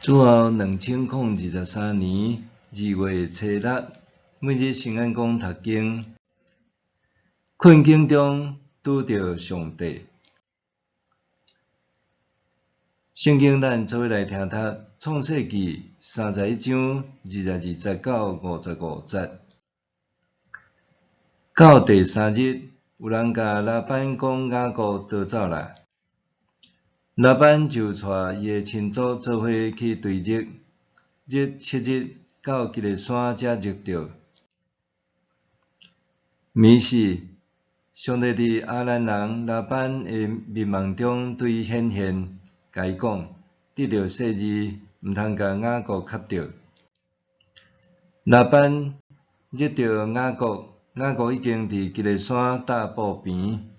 主后2023年2月初6，每日圣安宫读经，困境中拄着上帝。圣经咱做伙来听读创世纪31章22节到55节。到第3日，有人甲拉班讲雅各逃走啦。拉班就带伊的亲族做伙去追日，日7日到吉列山才入着。暝时，上帝伫阿兰人拉班的面梦中对伊显现，甲伊讲：得着细字，毋通甲雅各磕着。拉班入着雅各已经伫吉列山搭布边。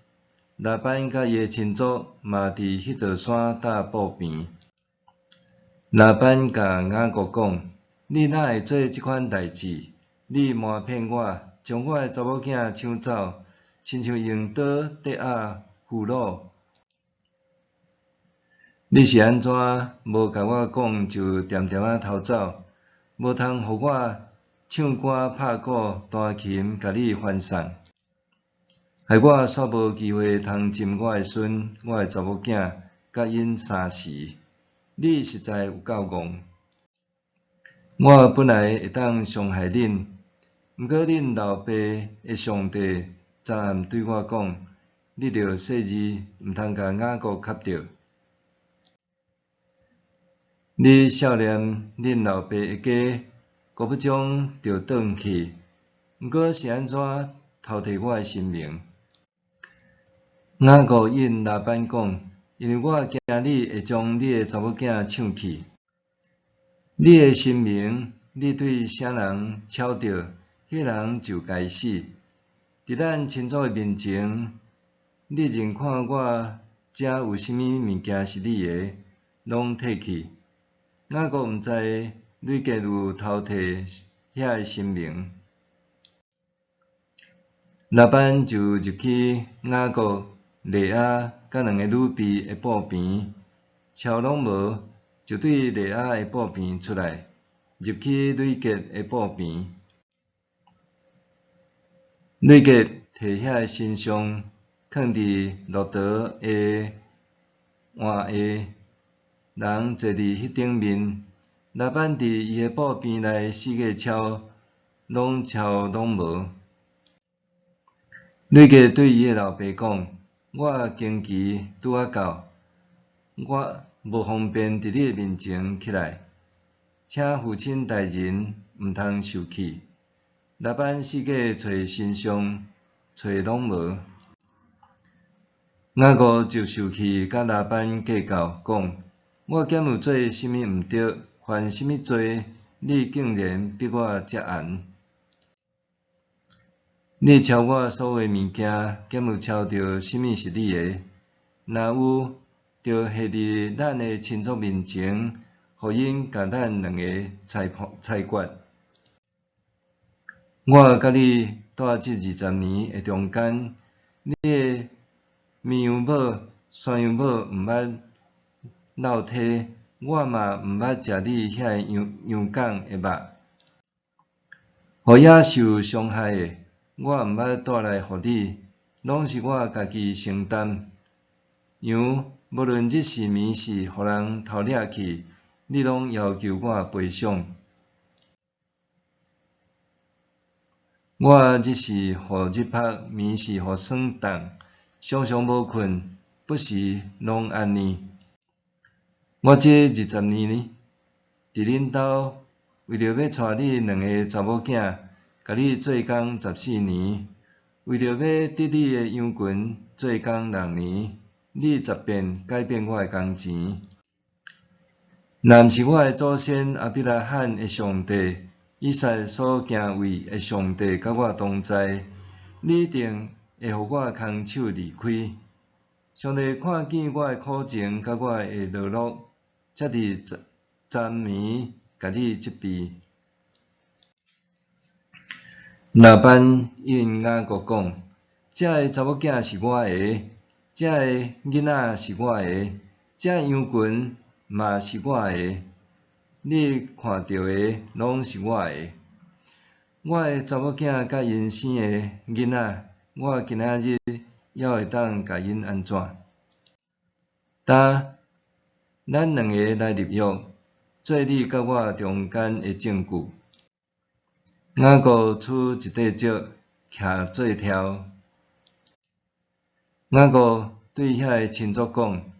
拉班甲伊的亲族嘛伫迄座山搭布边。拉班甲雅各讲：你哪会做即款代志？你瞒骗我，将我的查某囝抢走，亲像用刀抵押俘虏。你是安怎无甲我讲就恬恬仔逃走？无通互我唱歌拍鼓弹琴甲你欢送，害我煞无机会通浸我的孙、我的查某囝，甲因相识。你实在有够戆！我本来会当伤害恁，毋过恁老爸的上帝昨暗对我讲：你着细字，毋通甲雅各磕着。你少年恁老爸的家，国不将着转去，毋过是安怎偷摕我的性命？雅各应拉班讲：因为我惊你会将你的查某囝抢去，你的性命，你对啥人抢着，迄人就该死。伫咱亲族的面前，你认看我遮有啥物物件是你的，拢摕去。雅各毋知你计有偷摕遐个性命。拉班就入去雅各、利亚甲2个女婢的布边，超拢无，就对利亚的布边出来，入去吕杰的布边。吕杰摕遐个神像囥伫骆驼的换下，人坐伫迄顶面。拉班伫伊的布边内四个超拢无。吕杰对伊的老爸讲：我经期拄啊到，我无方便伫你面前起来，请父亲大人毋通受气。拉班四界找神像，找拢无。雅各就受气，甲拉班计较，讲：我检有做啥物毋对，犯啥物罪，你竟然逼我遮严？你抄我所有的物件，检有抄着啥物是你的？若有，就下伫咱的亲族面前，互因甲咱2个裁决。我甲你住这20年的中间，你的绵羊母、山羊母毋捌落体，我嘛毋捌食你遐个羊港的肉。互野受伤害的，我毋捌带来互你，拢是我家己承担。羊无论日时暝时，互人偷掠去，你拢要求我赔偿。我日时互日晒，暝时互霜冻，常常无困，不时拢安尼。我这20年伫恁兜，为着要带你2个查某囝，甲你做工14年，为着要得你的羊群做工6年，你10遍改变我的工钱。若毋是我的祖先亚伯拉罕的上帝，以撒所敬畏的上帝甲我同在，你一定会互我空手离开。上帝看见我的苦情甲我的劳碌，才伫昨暝甲你责备。拉班应雅各讲：遮个查某囝是我的，遮个囡仔是我的，遮个羊群嘛是我的。你看到的拢是我的。我的查某囝甲因生的囡仔，我今仔日还会当甲因安怎？呾，咱两个来立约，做你甲我中间的证据。雅各取一块石，徛做条。雅各对遐个亲族讲：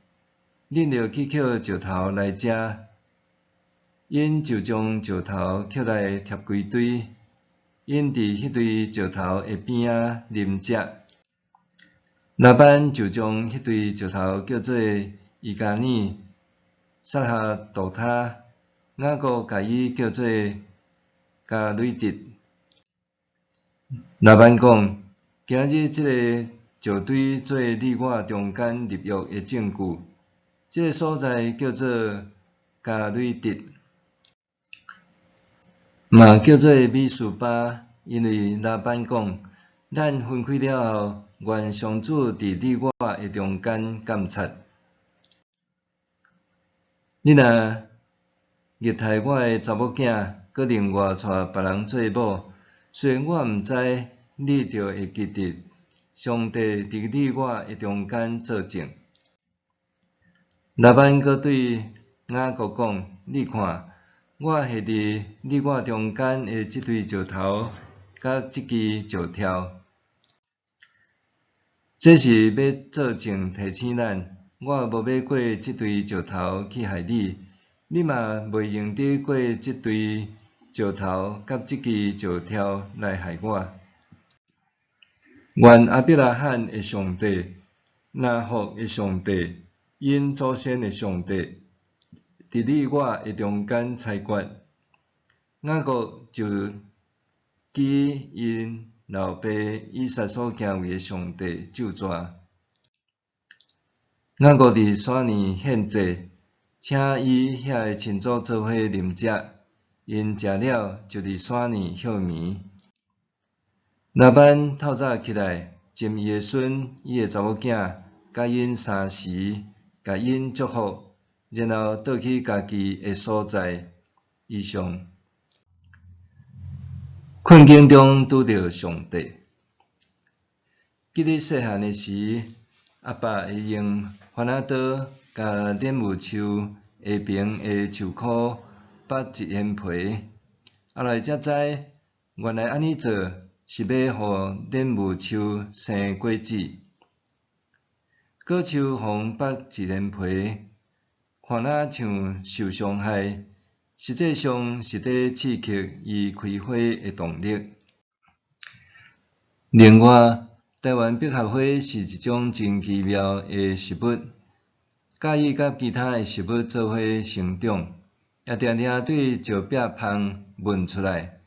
恁着去捡石头来食。因就将石头捡来贴规堆，因伫迄堆石头下边仔啉食。拉班就将迄堆石头叫做伊加尼，撒下杜他。雅各甲伊叫做加瑞特。拉班讲：今日即个石堆做你我中间立约的证据，即个所在叫做加瑞特。嘛叫做米斯巴，因为拉班讲，咱分开了后，愿上主伫你我的中间监察。你若虐待我的查某囝，搁另外娶别人做某，虽然我毋知，你着会记得，上帝伫你我的中间作证。拉班搁对雅各讲：你看。我下伫你我中间的即堆石头，甲即支石条，这是要作证提醒咱，我无要过即堆石头去害你，你嘛袂用得过即堆石头甲即支石条来害我。愿阿伯拉罕的上帝、拿福的上帝、因祖先的上帝。伫你我的中间裁决，雅各就记因老爸以撒所行为的上帝咒诅。雅各伫山里献祭，请伊遐个亲族做伙啉食，因食了就伫山里休眠。拉班透早起来，斟伊的孙、伊的查某囝，甲因三时，甲因祝福。然后倒去家己的所在，以上困境中拄着上帝。记你细汉的时，阿爸会用番仔刀甲莲雾树下边的树箍剥一片皮，后来才知原来安尼做是要互莲雾树生果子。果树互剥一片皮。看若像受伤害，实际上是伫刺激伊开花的动力。另外，台湾百合花是一种真奇妙的食物，介意甲其他的食物做伙成长，也常常对石壁芳闻出来。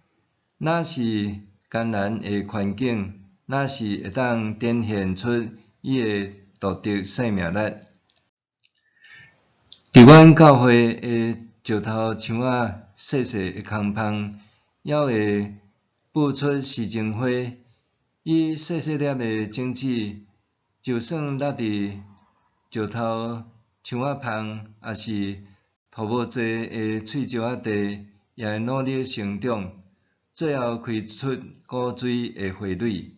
若是艰难的环境，若是会当展现出伊的独特生命力。伫阮教会的石头墙仔细细的空芳，还会孵出丝情花。伊细细粒的种子，就算落伫石头墙仔芳，也是土无济的碎石仔地，也会努力成长，最后开出果水的花蕊。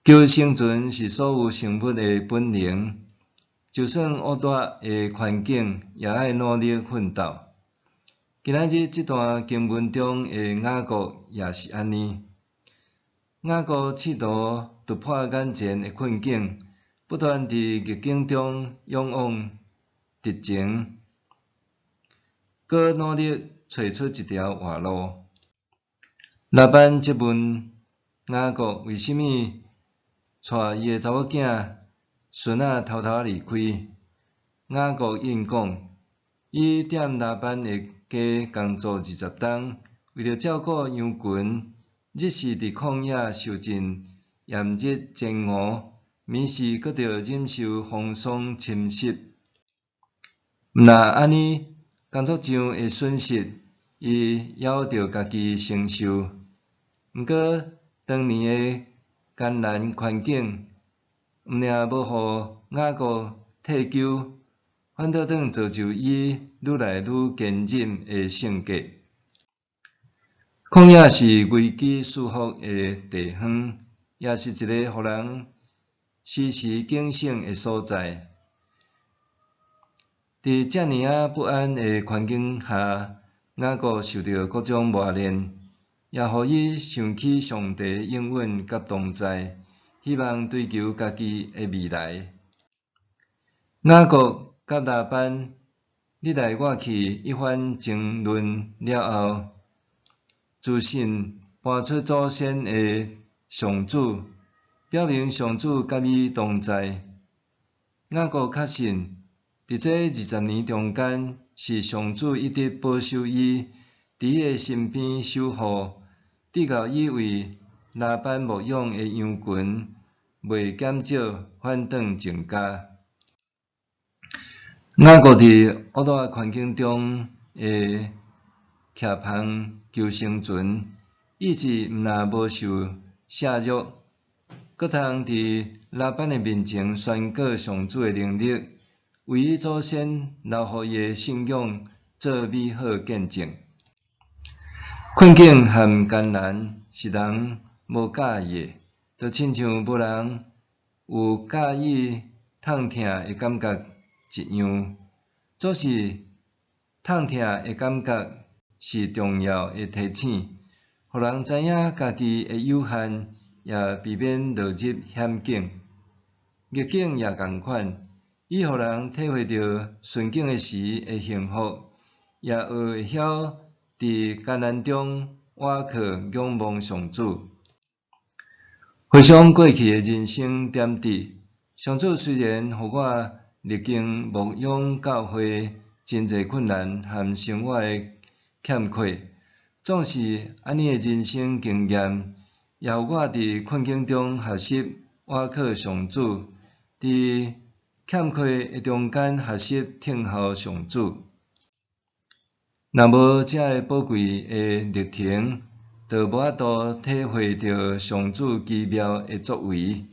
求生存是所有生物的本能。就算恶劣的环境，也爱努力奋斗。今仔日这段经文中的雅各也是安尼。雅各试图突破眼前的困境，不断伫逆境中勇往直前，搁努力找出一条活路。拉班质问雅各为虾米带伊的查某囝孙仔偷偷离开。雅各应讲，伊踮拉班的家工作20冬，为着照顾羊群，日时伫旷野受尽炎热煎熬，暝时搁着忍受风霜侵蚀。毋若安尼，工作上会损失，伊还着家己承受。毋过，当年的艰难环境，毋领无互雅各退休，反倒当造就伊愈来愈坚韧的性格。旷野是危机四伏的地方，也是一个互人时时警醒的所在。伫遮尔不安的环境下，雅各受到各种磨练，也互伊想起上帝应允甲同在，希望追求家己的未来。雅各甲拉班你来我去一番争论了后，自信搬出祖先的上主，表明上主甲伊同在。雅各确信，伫这20年中间，是上主一直保守伊，伫伊的身边守护，直到伊为拉班牧养的羊群未减少，反转增加。雅各伫恶劣环境中的徛旁求生存，意志毋但无受削弱，阁通伫拉班的面前宣告上主的能力，为伊祖先留予伊的信仰做美好见证。困境和艰难是人无介意的，就亲像无人有介意痛痛的感觉一样。总是痛痛的感觉是重要的提醒，互人知影家己的有限，也避免落入险境。逆境也同款，伊互人体会到顺境的时的幸福，也学会晓伫艰难中倚靠仰望上主。回想过去的人生点滴，上主虽然互我历经牧养教会真侪困难和生活的欠缺，总是安尼的人生经验，也互我伫困境中学习倚靠上主，伫欠缺的中间学习听候上主。若无这个宝贵的历程，就无法度体会到上主奇妙的作为。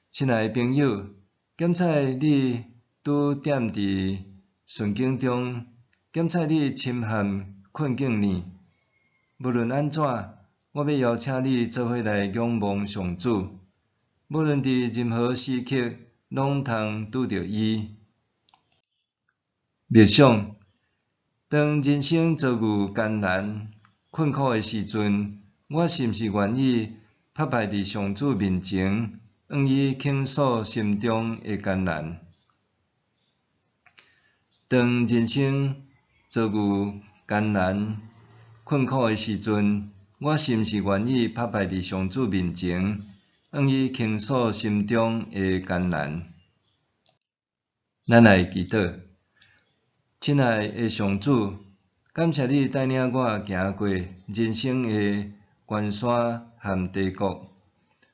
亲爱的朋友，检测你拄踮伫顺境中，检测你深陷困境呢？无论安怎，我要邀请你做伙来仰望上主。无论伫任何时刻，拢通拄着伊。默想，当人生遭遇艰难、困苦的时阵，我是毋是愿意拍摆伫上主面前，向伊倾诉心中的艰难？当人生遭遇艰难、困苦的时阵，我是毋是愿意拍摆伫上主面前，向伊倾诉心中的艰难？咱来祈祷，亲爱的上主，感谢你带领我行过人生的关山和低谷，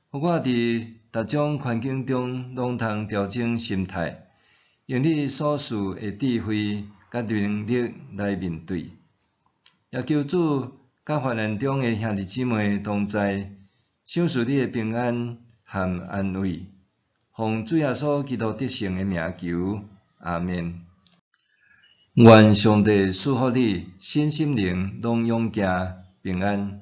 互我伫逐种环境中拢通调整心态。用你所赐的智慧甲能力来面对，也求主甲患难中的兄弟姊妹同在，享受你的平安和安慰。奉主耶稣基督得胜的名求，阿们。愿上帝赐福你身心灵拢勇健平安。